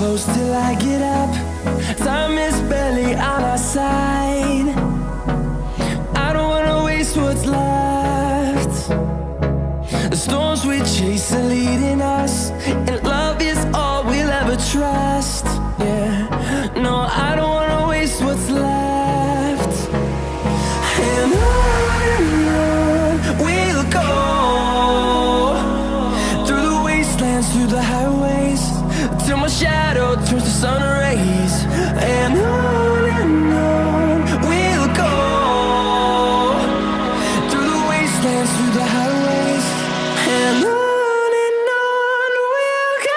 close till I get up. Time is barely on our side. I don't wanna waste what's left. The storms we chase are leading us, and love is all we'll ever trust. Yeah, no, I don't wanna waste what's left. And on we'll go, through the wastelands, through the highways, till my shadow turns to sun rays. And on we'll go, through the wastelands, through the highways, and on we'll go.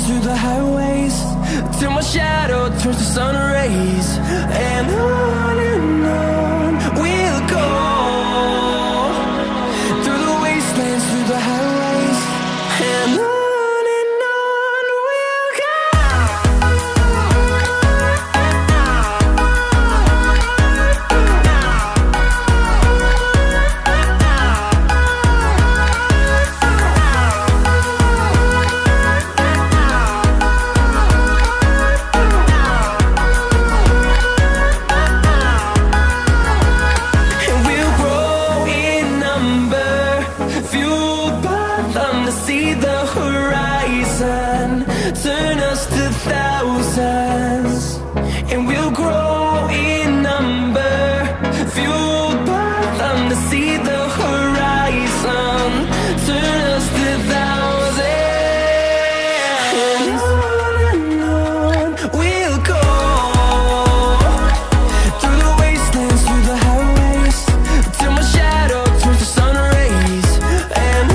Through the highways, till my shadow turns to sun rays. And on we'll go, through the wastelands, through the highways, and on we'll go. See the horizon turn us to thousands, and we'll grow in number, fueled by them to see the horizon turn us to thousands. And on we'll go, through the wastelands, through the highways, till my shadow turns to sun rays. And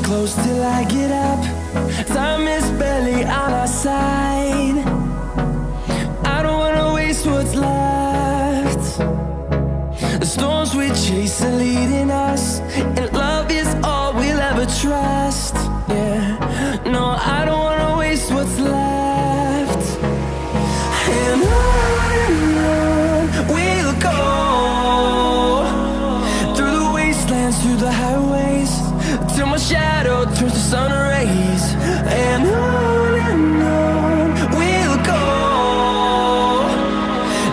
close till I get up. Time is barely on our side. I don't wanna waste what's left. The storms we chase are leading us, and love is all we'll ever trust. Yeah, no, I don't wanna waste what's left. And on we'll go, through the wastelands, through the highways, till my shadow turns to sun rays. And on we'll go,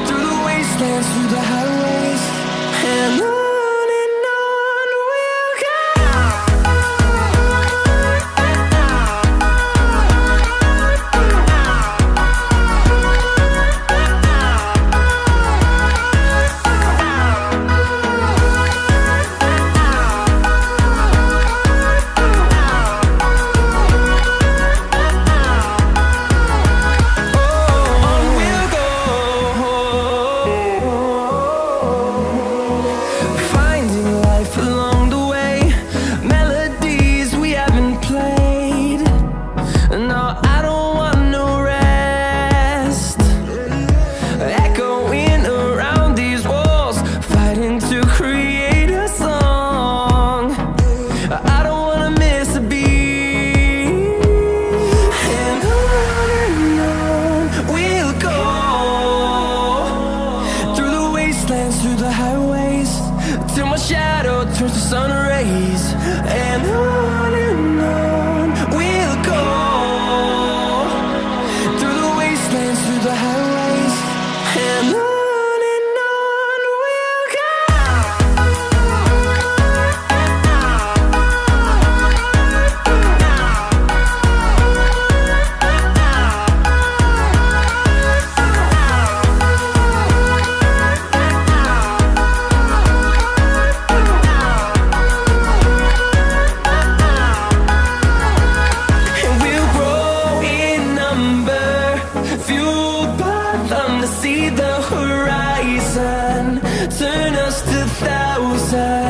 through the wastelands, through the highways, and on fueled by them to see the horizon, turn us to thousands.